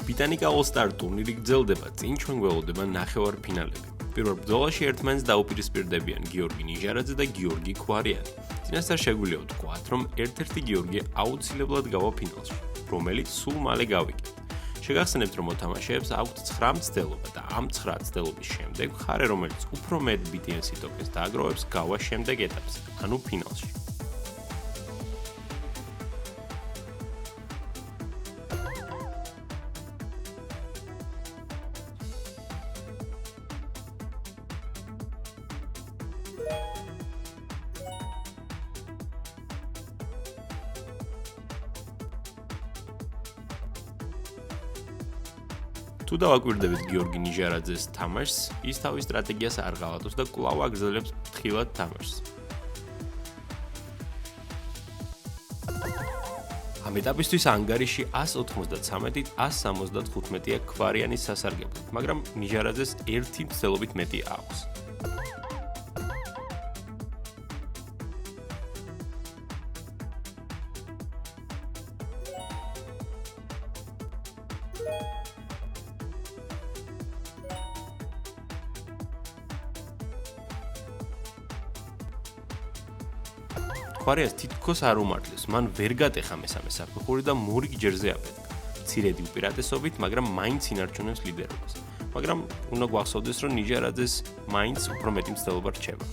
Bitanica All-Star ტურნირი გრძელდება, წინ ჩვენ გველოდება ნახევარფინალები. პირველ ბრძოლაში ერთმანეთს დაუპირისპირდებიან გიორგი ნიჟარაძე და გიორგი ქვარიანი. წინასწარ შეგვიძლია ვთქვათ, რომ ერთ-ერთი გიორგი აუცილებლად გავა ფინალში, რომელიც სულ მალე გავიგებთ. შეგახსენებთ, რომ მოთამაშეებს აქვთ 9 მცდელობა და ამ 9 მცდელობის შემდეგ მხარე, რომელიც უფრო მეტ BTNC ტოკენს დააგროვებს, გავა შემდეგ ეტაპზე, ანუ ფინალში. თუ დავაკვირდებით გიორგი ნიჟარაძეს თამაშს, ის თავის სტრატეგიას არ ღალატობს და კვლავ აგრძელებს ფრთხილად თამაშს. ამ ეტაპისთვის ანგარიში 193-ით 175-ია ქვარიანის სასარგებლოდ, მაგრამ ნიჟარაძეს ერთი მცდელობით მეტი აქვს. ქვარიანს თითქოს არ უმართლეს, მან ვერ გატეხა მესამე საფეხური და მორიგ ჯერზე აფეთქა. მცირედი უპირატესობით, მაგრამ მაინც ინარჩუნებს ლიდერობას. მაგრამ უნდა გვახსოვდეს, რომ ნიჟარაძეს მაინც უფრო მეტი მცდელობა რჩება.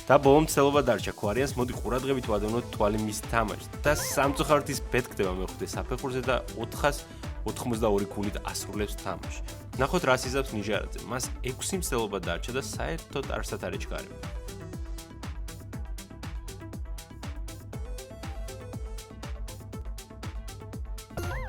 და ბოლო მცდელობა დარჩა ქვარიანს, მოდი ყურადღებით ვადევნოთ თვალი მის თამაშს და სამწუხაროდ ის პეთქდება მეხუთე საფეხურზე და 482 ქულით ასრულებს თამაში. ნახოთ რას იზამს ნიჟარაძე, მას 6 მცდელობა დარჩა და საერთოდ არსად არ ეჩქარება.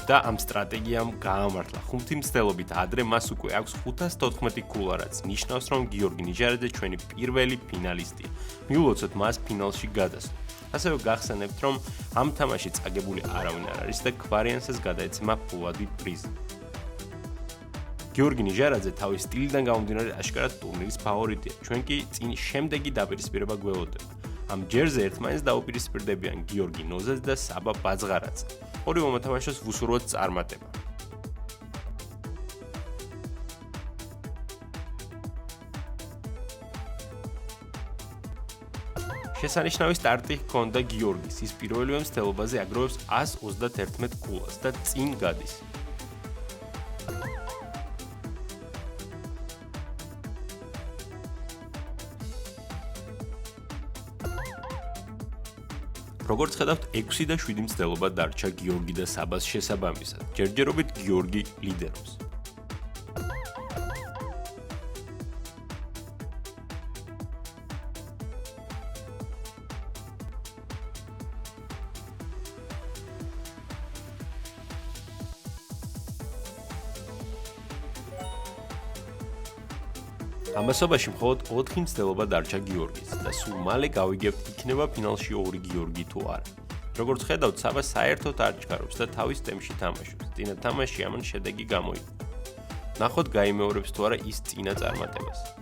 და ამ სტრატეგიამ გაამართლა. 5 მცდელობით ადრე მას უკვე აქვს 514 ქულა, რაც ნიშნავს, რომ გიორგი ნიჟარაძე ჩვენი პირველი ფინალისტია. მიულოცოთ მას ფინალში გადასვლა. ასევე გახსენებთ, რომ ამ თამაში წაგებული არავინ არ არის და ქვარიანსას გადაეცემა ფულადი პრიზი. გიორგი ნიჟარაძე თავის სტილიდან გამომდინარე აშკარად ტურნირის ფავორიტია. ჩვენ კი წინ შემდეგი დაპირისპირება გველოდება. ამ ჯერზე ერთმანეთს დაუპირისპირდებიან გიორგი ნოზაძე და საბა ბაძღარაძე. ორი მომთამაშეს ვუსურვოთ წარმატება. შესანიშნავი სტარტი ჰქონდა გიორგის. ის პირველივე მცდელობაზე აგროვებს 131 ქულას და წინ გადის. როგორც ხედავთ, 6 და 7 მცდელობა დარჩა გიორგი და საბას შესაბამისად. ჯერჯერობით გიორგი ლიდერობს. ამასობაში მხოლოდ 4 მცდელობა დარჩა გიორგის და სულ მალე გავიგებთ, იქნება ფინალში ორი გიორგი თუ არა. როგორც ხედავთ, საბა საერთოდ არ ჭქარობს და თავის ტემპში თამაშობს. წინა თამაში ამან შედეგი გამოიღო. ნახოთ გაიმეორებს თუ არა ის წინა წარმატებას.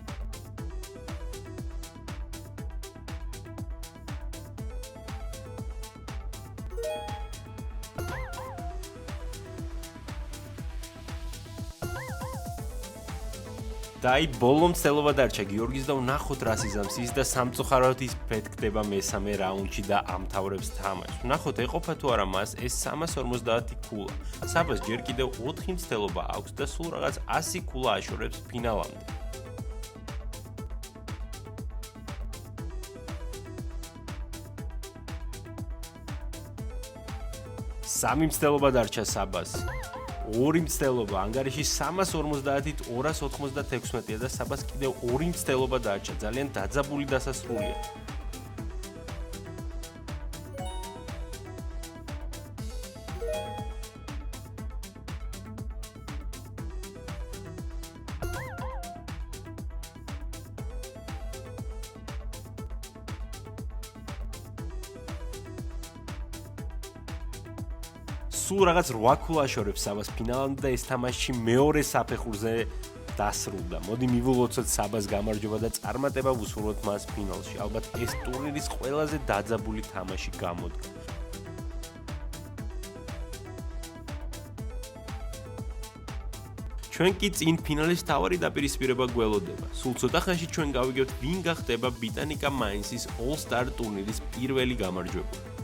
და აი ბოლო მცდელობა დარჩა გიორგის და ვნახოთ რას იზამს ის და სამწუხაროდ ის ფეთქდება მესამე რაუნდში და ამთავრებს თამაშს. ვნახოთ ეყოფა თუ არა მას ეს 350 ქულა. საბას ჯერ კიდევ 4 მცდელობა აქვს და სულ რაღაც 100 ქულა აშორებს ფინალამდე. სამი მცდელობა დარჩა საბას. 2 მცდელობა, ანგარიში 350-ით 296-ია და საბას კიდევ 2 მცდელობა დარჩა, ძალიან დაძაბული დასასრულია. სულ რაღაც 8 ქულა აშორებს საბას ფინალამდე და ეს თამაში მეორე საფეხურზე დასრულდა. მოდი მივულოცოთ საბას გამარჯვება და წარმატება ვუსურვოთ მას ფინალში. ალბათ ეს ტურნირის ყველაზე დაძაბული თამაში გამოდგა. ჩვენ კი წინ ფინალის თავარი დაპირისპირება გველოდება. სულ ცოტა ხანში ჩვენ გავიგებთ, ვინ გახდება ბიტანიკა მაინსის All-Star ტურნირის პირველი გამარჯვებული.